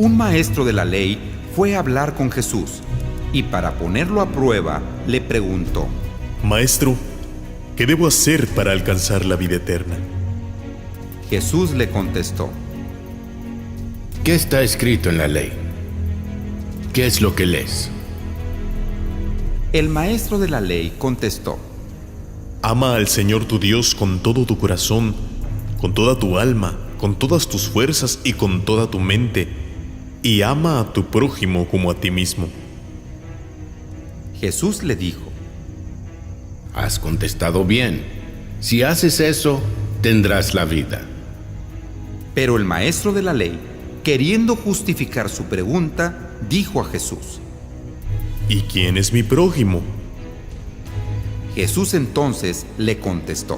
un maestro de la ley fue a hablar con Jesús y para ponerlo a prueba le preguntó: Maestro, ¿qué debo hacer para alcanzar la vida eterna? Jesús le contestó: ¿Qué está escrito en la ley? ¿Qué es lo que lees? El maestro de la ley contestó: Ama al Señor tu Dios con todo tu corazón, con toda tu alma, con todas tus fuerzas y con toda tu mente, y ama a tu prójimo como a ti mismo. Jesús le dijo: Has contestado bien. Si haces eso, tendrás la vida. Pero el maestro de la ley, queriendo justificar su pregunta, dijo a Jesús: ¿Y quién es mi prójimo? Jesús entonces le contestó: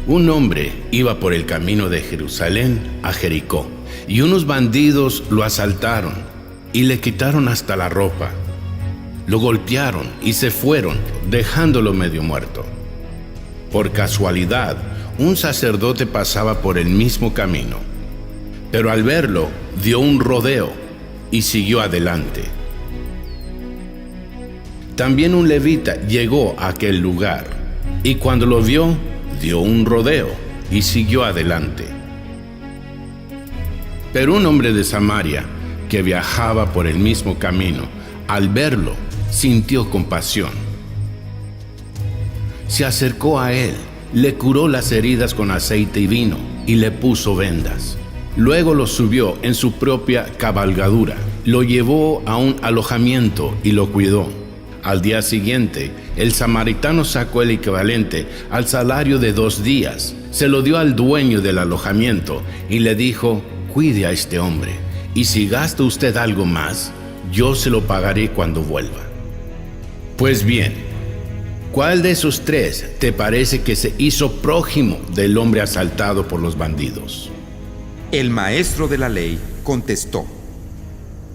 Un hombre iba por el camino de Jerusalén a Jericó, y unos bandidos lo asaltaron y le quitaron hasta la ropa. Lo golpearon y se fueron, dejándolo medio muerto. Por casualidad, un sacerdote pasaba por el mismo camino, pero al verlo, dio un rodeo y siguió adelante. También un levita llegó a aquel lugar, y cuando lo vio, dio un rodeo y siguió adelante. Pero un hombre de Samaria, que viajaba por el mismo camino, al verlo, sintió compasión. Se acercó a él, le curó las heridas con aceite y vino y le puso vendas. Luego lo subió en su propia cabalgadura, lo llevó a un alojamiento y lo cuidó. Al día siguiente, el samaritano sacó el equivalente al salario de 2 días, se lo dio al dueño del alojamiento y le dijo: cuide a este hombre, y si gasta usted algo más, yo se lo pagaré cuando vuelva. Pues bien, ¿cuál de esos 3 te parece que se hizo prójimo del hombre asaltado por los bandidos? El maestro de la ley contestó: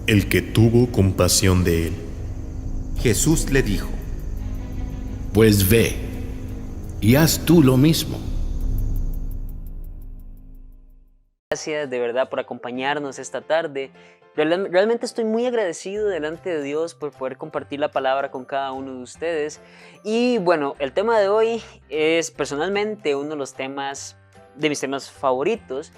El que tuvo compasión de él. Jesús le dijo: Pues ve y haz tú lo mismo. Gracias de verdad por acompañarnos esta tarde. Realmente estoy muy agradecido delante de Dios por poder compartir la palabra con cada uno de ustedes. Y bueno, el tema de hoy es personalmente uno de los temas, de mis temas favoritos.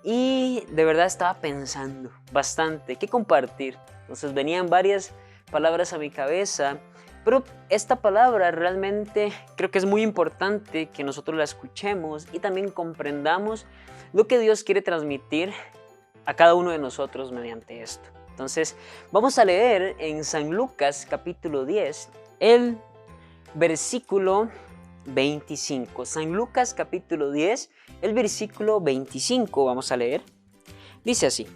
Y de verdad estaba pensando bastante qué compartir. Entonces venían varias palabras a mi cabeza, pero esta palabra realmente creo que es muy importante que nosotros la escuchemos y también comprendamos lo que Dios quiere transmitir a cada uno de nosotros mediante esto. Entonces vamos a leer en San Lucas capítulo 10 el versículo 25. San Lucas capítulo 10, el versículo 25 vamos a leer. Dice así: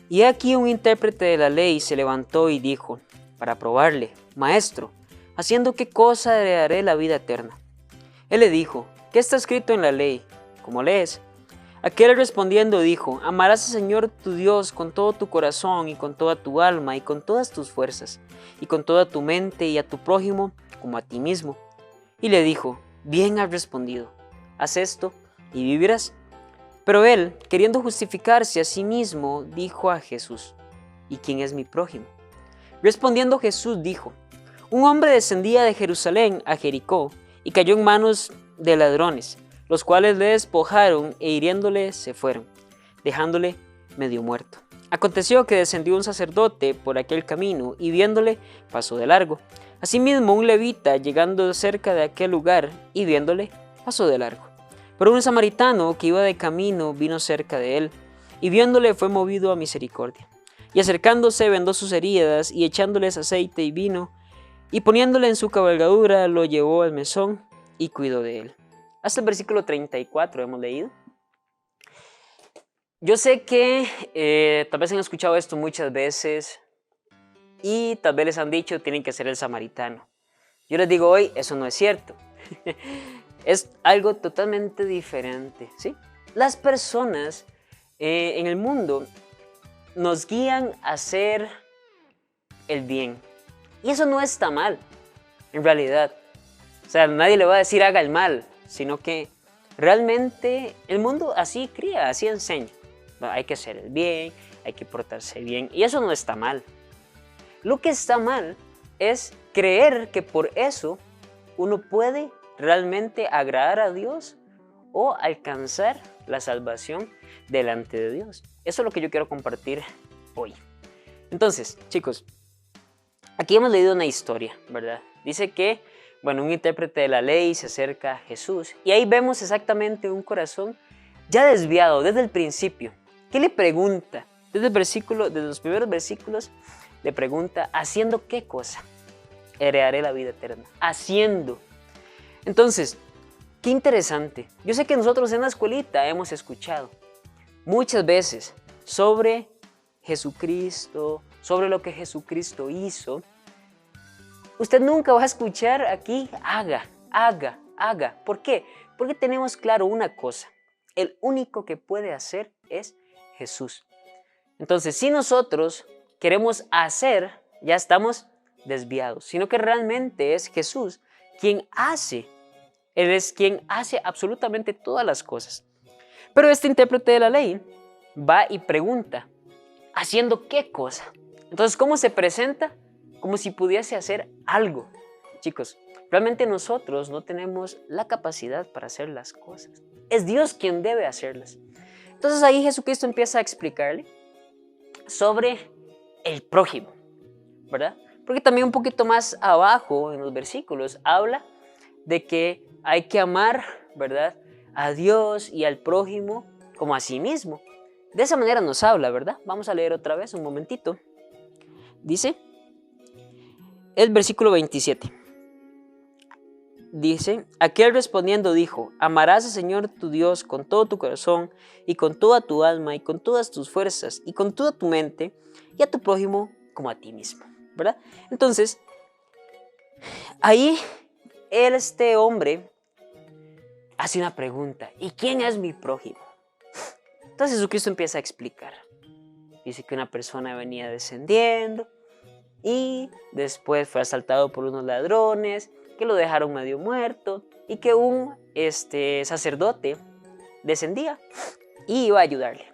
Y aquí un intérprete de la ley se levantó y dijo, para probarle: Maestro, ¿haciendo qué cosa heredaré la vida eterna? Él le dijo: ¿Qué está escrito en la ley? ¿Cómo lees? Aquel respondiendo dijo: Amarás al Señor tu Dios con todo tu corazón y con toda tu alma y con todas tus fuerzas y con toda tu mente, y a tu prójimo como a ti mismo. Y le dijo: Bien has respondido, haz esto y vivirás. Pero él, queriendo justificarse a sí mismo, dijo a Jesús: ¿Y quién es mi prójimo? Respondiendo Jesús dijo: Un hombre descendía de Jerusalén a Jericó y cayó en manos de ladrones, los cuales le despojaron e hiriéndole se fueron, dejándole medio muerto. Aconteció que descendió un sacerdote por aquel camino y viéndole pasó de largo. Asimismo un levita, llegando cerca de aquel lugar y viéndole, pasó de largo. Pero un samaritano que iba de camino vino cerca de él y viéndole fue movido a misericordia. Y acercándose vendó sus heridas y echándoles aceite y vino y poniéndole en su cabalgadura lo llevó al mesón y cuidó de él. Hasta el versículo 34 hemos leído. Yo sé que tal vez han escuchado esto muchas veces y tal vez les han dicho tienen que ser el samaritano. Yo les digo hoy, eso no es cierto. Es algo totalmente diferente, ¿sí? Las personas en el mundo nos guían a hacer el bien. Y eso no está mal, en realidad. O sea, nadie le va a decir haga el mal, sino que realmente el mundo así cría, así enseña. Hay que hacer el bien, hay que portarse bien. Y eso no está mal. Lo que está mal es creer que por eso uno puede realmente agradar a Dios o alcanzar la salvación delante de Dios. Eso es lo que yo quiero compartir hoy. Entonces, chicos, aquí hemos leído una historia, ¿verdad? Dice que, bueno, un intérprete de la ley se acerca a Jesús y ahí vemos exactamente un corazón ya desviado desde el principio. ¿Qué le pregunta? Desde los primeros versículos le pregunta, ¿haciendo qué cosa? Heredaré la vida eterna. Haciendo. Entonces, qué interesante. Yo sé que nosotros en la escuelita hemos escuchado muchas veces sobre Jesucristo, sobre lo que Jesucristo hizo. Usted nunca va a escuchar aquí, haga, haga, haga. ¿Por qué? Porque tenemos claro una cosa. El único que puede hacer es Jesús. Entonces, si nosotros queremos hacer, ya estamos desviados, sino que realmente es Jesús quien hace. Él es quien hace absolutamente todas las cosas. Pero este intérprete de la ley va y pregunta, ¿haciendo qué cosa? Entonces, ¿cómo se presenta? Como si pudiese hacer algo. Chicos, realmente nosotros no tenemos la capacidad para hacer las cosas. Es Dios quien debe hacerlas. Entonces ahí Jesucristo empieza a explicarle sobre el prójimo, ¿verdad? Porque también un poquito más abajo en los versículos habla de que hay que amar, ¿verdad?, a Dios y al prójimo como a sí mismo. De esa manera nos habla, ¿verdad? Vamos a leer otra vez un momentito. Dice el versículo 27. Dice, aquel respondiendo dijo, amarás al Señor tu Dios con todo tu corazón y con toda tu alma y con todas tus fuerzas y con toda tu mente y a tu prójimo como a ti mismo, ¿verdad? Entonces, ahí este hombre hace una pregunta, ¿y quién es mi prójimo? Entonces Jesucristo empieza a explicar. Dice que una persona venía descendiendo y después fue asaltado por unos ladrones que lo dejaron medio muerto y que un sacerdote descendía y iba a ayudarle.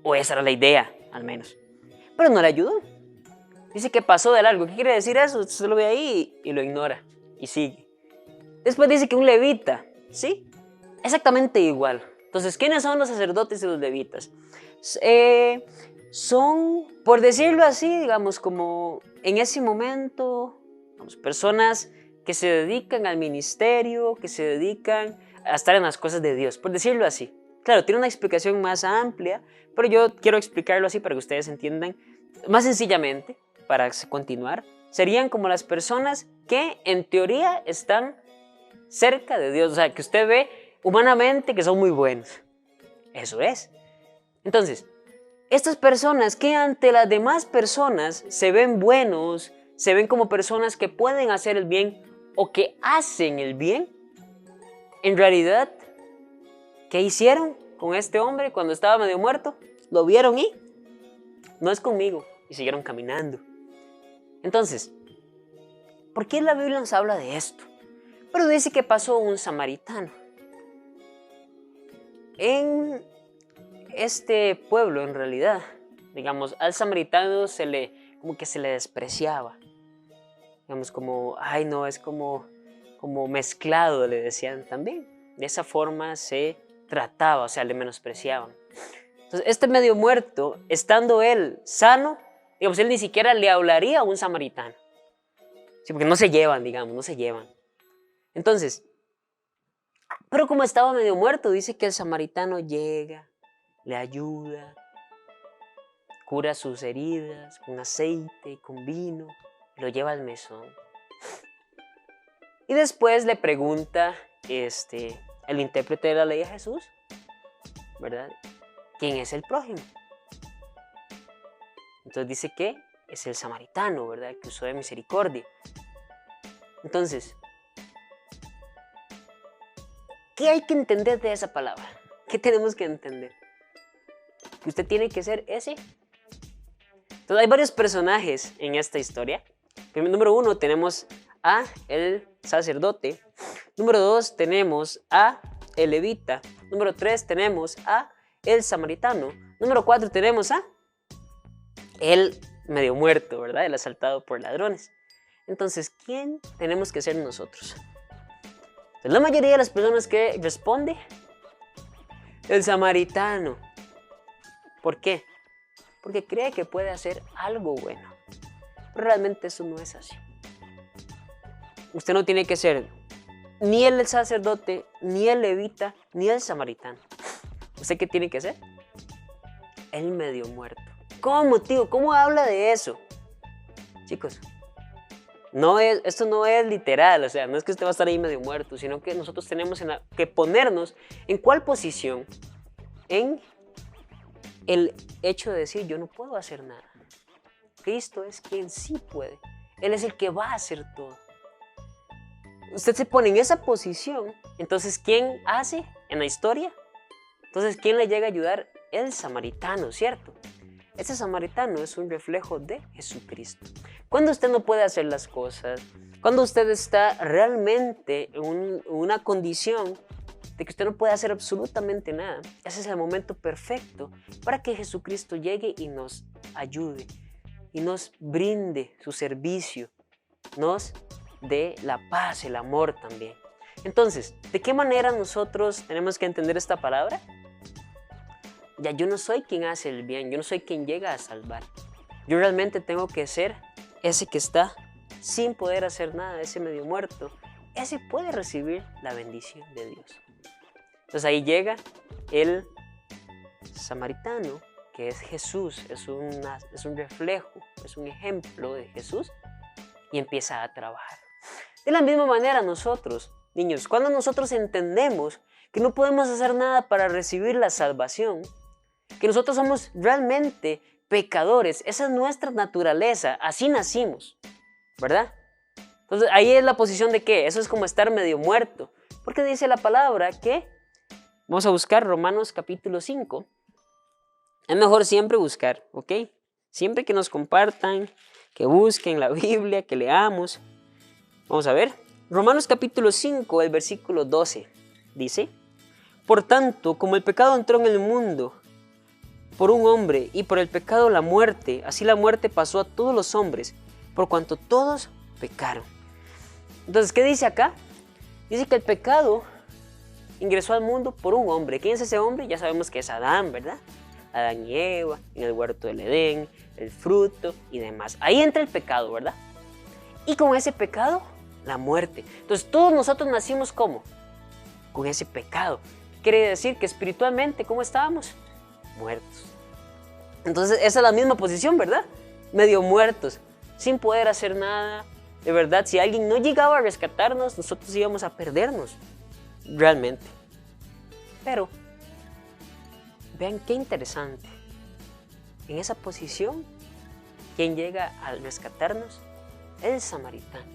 O esa era la idea, al menos. Pero no le ayudó. Dice que pasó de largo. ¿Qué quiere decir eso? Se lo ve ahí y lo ignora y sigue. Después dice que un levita, ¿sí? Exactamente igual. Entonces, ¿quiénes son los sacerdotes y los levitas? Son, por decirlo así, digamos, como en ese momento, personas que se dedican al ministerio, que se dedican a estar en las cosas de Dios, por decirlo así. Claro, tiene una explicación más amplia, pero yo quiero explicarlo así para que ustedes entiendan más sencillamente, para continuar. Serían como las personas que en teoría están cerca de Dios, o sea, que usted ve humanamente que son muy buenos. Eso es. Entonces, estas personas que ante las demás personas se ven buenos, se ven como personas que pueden hacer el bien o que hacen el bien, en realidad, ¿qué hicieron con este hombre cuando estaba medio muerto? Lo vieron y no es conmigo, y siguieron caminando. Entonces, ¿por qué la Biblia nos habla de esto? Pero dice que pasó un samaritano. En este pueblo, en realidad, digamos, al samaritano como que se le despreciaba. Digamos, como, ay no, es como mezclado, le decían también. De esa forma se trataba, o sea, le menospreciaban. Entonces, este medio muerto, estando él sano, digamos, él ni siquiera le hablaría a un samaritano. Sí, porque no se llevan, digamos, no se llevan. Entonces, pero como estaba medio muerto, dice que el samaritano llega, le ayuda, cura sus heridas con aceite y con vino, y lo lleva al mesón. Y después le pregunta el intérprete de la ley a Jesús, ¿verdad? ¿Quién es el prójimo? Entonces dice que es el samaritano, ¿verdad? Que usó de misericordia. Entonces, ¿qué hay que entender de esa palabra? ¿Qué tenemos que entender? Que usted tiene que ser ese. Entonces hay varios personajes en esta historia. Número 1 tenemos a el sacerdote. Número 2 tenemos a el levita. Número 3 tenemos a el samaritano. Número 4 tenemos a el medio muerto, ¿verdad? El asaltado por ladrones. Entonces, ¿quién tenemos que ser nosotros? Entonces, la mayoría de las personas que responde, el samaritano. ¿Por qué? Porque cree que puede hacer algo bueno. Pero realmente eso no es así. Usted no tiene que ser ni el sacerdote, ni el levita, ni el samaritano. ¿Usted qué tiene que ser? El medio muerto. ¿Cómo, tío? ¿Cómo habla de eso? Chicos, esto no es literal, o sea, no es que usted va a estar ahí medio muerto, sino que nosotros tenemos que ponernos en cuál posición, en el hecho de decir, yo no puedo hacer nada. Cristo es quien sí puede. Él es el que va a hacer todo. Usted se pone en esa posición, entonces, ¿quién hace en la historia? Entonces, ¿quién le llega a ayudar? El samaritano, ¿cierto? Ese samaritano es un reflejo de Jesucristo. Cuando usted no puede hacer las cosas, cuando usted está realmente en una condición de que usted no puede hacer absolutamente nada, ese es el momento perfecto para que Jesucristo llegue y nos ayude y nos brinde su servicio, nos dé la paz, el amor también. Entonces, ¿de qué manera nosotros tenemos que entender esta palabra? Ya, yo no soy quien hace el bien, yo no soy quien llega a salvar. Yo realmente tengo que ser ese que está sin poder hacer nada, ese medio muerto. Ese puede recibir la bendición de Dios. Entonces ahí llega el samaritano, que es Jesús, es un reflejo, es un ejemplo de Jesús, y empieza a trabajar. De la misma manera nosotros, niños, cuando nosotros entendemos que no podemos hacer nada para recibir la salvación, que nosotros somos realmente pecadores, esa es nuestra naturaleza, así nacimos, ¿verdad? Entonces ahí es la posición de ¿qué? Eso es como estar medio muerto, porque dice la palabra que, vamos a buscar Romanos capítulo 5, es mejor siempre buscar, ¿ok? Siempre que nos compartan, que busquen la Biblia, que leamos. Vamos a ver, Romanos capítulo 5, el versículo 12, dice: por tanto, como el pecado entró en el mundo por un hombre y por el pecado la muerte, así la muerte pasó a todos los hombres, por cuanto todos pecaron. Entonces, ¿qué dice acá? Dice que el pecado ingresó al mundo por un hombre. ¿Quién es ese hombre? Ya sabemos que es Adán, ¿verdad? Adán y Eva, en el huerto del Edén, el fruto y demás. Ahí entra el pecado, ¿verdad? Y con ese pecado, la muerte. Entonces, todos nosotros nacimos ¿cómo? Con ese pecado. Quiere decir que espiritualmente, ¿cómo estábamos? Muertos. Entonces, esa es la misma posición, ¿verdad? Medio muertos, sin poder hacer nada. De verdad, si alguien no llegaba a rescatarnos, nosotros íbamos a perdernos, realmente. Pero, vean qué interesante. En esa posición, ¿quién llega a rescatarnos? El samaritano.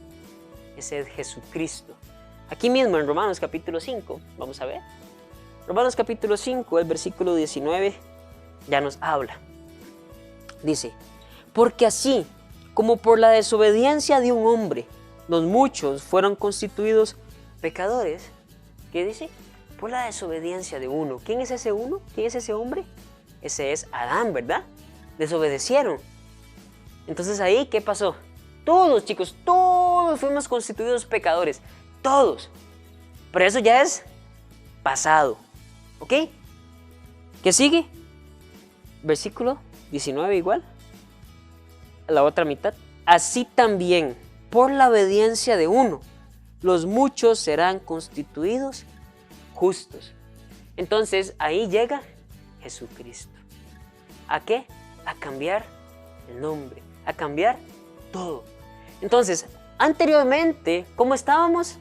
Ese es Jesucristo. Aquí mismo en Romanos capítulo 5, vamos a ver. Romanos capítulo 5, el versículo 19, ya nos habla. Dice, porque así como por la desobediencia de un hombre, los muchos fueron constituidos pecadores. ¿Qué dice? Por la desobediencia de uno. ¿Quién es ese uno? ¿Quién es ese hombre? Ese es Adán, ¿verdad? Desobedecieron. Entonces ahí, ¿qué pasó? Todos, chicos, todos fuimos constituidos pecadores. Todos. Pero eso ya es pasado. ¿Ok? ¿Qué sigue? Versículo 19 igual. La otra mitad. Así también, por la obediencia de uno, los muchos serán constituidos justos. Entonces ahí llega Jesucristo. ¿A qué? A cambiar el nombre, a cambiar todo. Entonces, anteriormente, ¿cómo estábamos?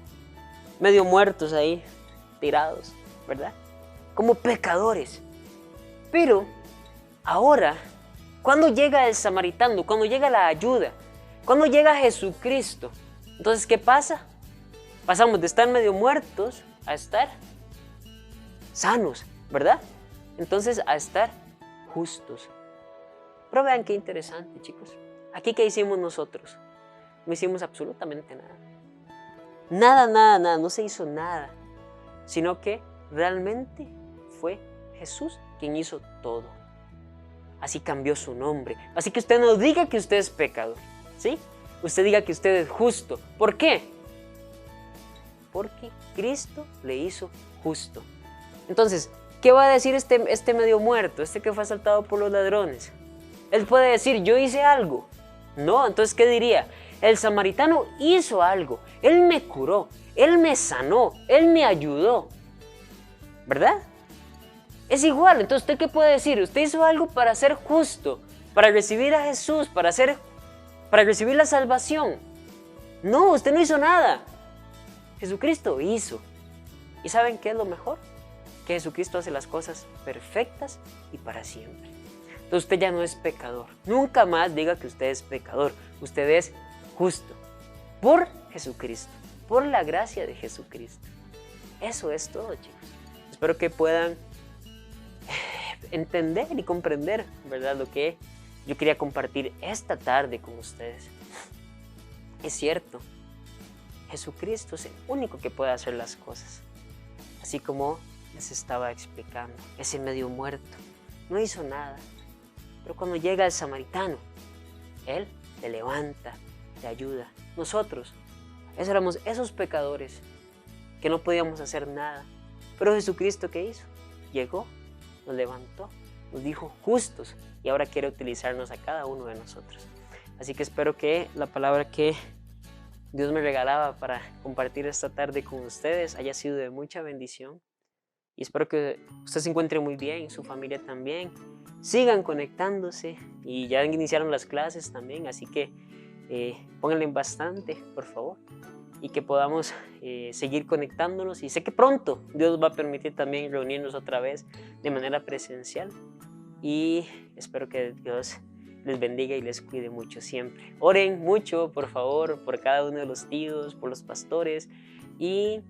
Medio muertos ahí, tirados, ¿verdad? Como pecadores. Pero ahora, cuando llega el samaritano, cuando llega la ayuda, cuando llega Jesucristo, entonces, ¿qué pasa? Pasamos de estar medio muertos a estar sanos, ¿verdad? Entonces, a estar justos. Pero vean qué interesante, chicos. Aquí, ¿qué hicimos nosotros? No hicimos absolutamente nada. Nada, no se hizo nada. Sino que realmente fue Jesús quien hizo todo. así cambió su nombre. Así que usted no diga que usted es pecador, ¿sí? Usted diga que usted es justo. ¿Por qué? Porque Cristo le hizo justo. Entonces, ¿qué va a decir este medio muerto, este que fue asaltado por los ladrones? Él puede decir, yo hice algo. No, entonces, ¿qué diría? El samaritano hizo algo. Él me curó, él me sanó, él me ayudó. ¿Verdad? Es igual. Entonces, ¿usted qué puede decir? Usted hizo algo para ser justo, para recibir a Jesús, para recibir la salvación. No, usted no hizo nada. Jesucristo hizo. ¿Y saben qué es lo mejor? Que Jesucristo hace las cosas perfectas y para siempre. Entonces usted ya no es pecador. Nunca más diga que usted es pecador. Usted es justo. Por Jesucristo. Por la gracia de Jesucristo. Eso es todo, chicos. Espero que puedan entender y comprender, ¿verdad? Lo que yo quería compartir esta tarde con ustedes. Es cierto. Jesucristo es el único que puede hacer las cosas. Así como les estaba explicando, ese medio muerto no hizo nada. Pero cuando llega el samaritano, Él te levanta, te ayuda. Nosotros, éramos esos pecadores que no podíamos hacer nada. Pero Jesucristo, ¿qué hizo? Llegó, nos levantó, nos dijo justos y ahora quiere utilizarnos a cada uno de nosotros. Así que espero que la palabra que Dios me regalaba para compartir esta tarde con ustedes haya sido de mucha bendición. Y espero que usted se encuentre muy bien, su familia también. Sigan conectándose y ya iniciaron las clases también, así que pónganle bastante, por favor. Y que podamos seguir conectándonos. Y sé que pronto Dios va a permitir también reunirnos otra vez de manera presencial. Y espero que Dios les bendiga y les cuide mucho siempre. Oren mucho, por favor, por cada uno de los tíos, por los pastores. Y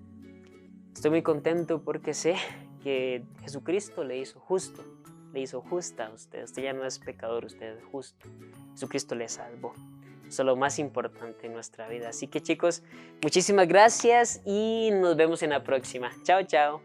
estoy muy contento porque sé que Jesucristo le hizo justo, le hizo justa a usted. Usted ya no es pecador, usted es justo. Jesucristo le salvó. Eso es lo más importante en nuestra vida. Así que chicos, muchísimas gracias y nos vemos en la próxima. Chao, chao.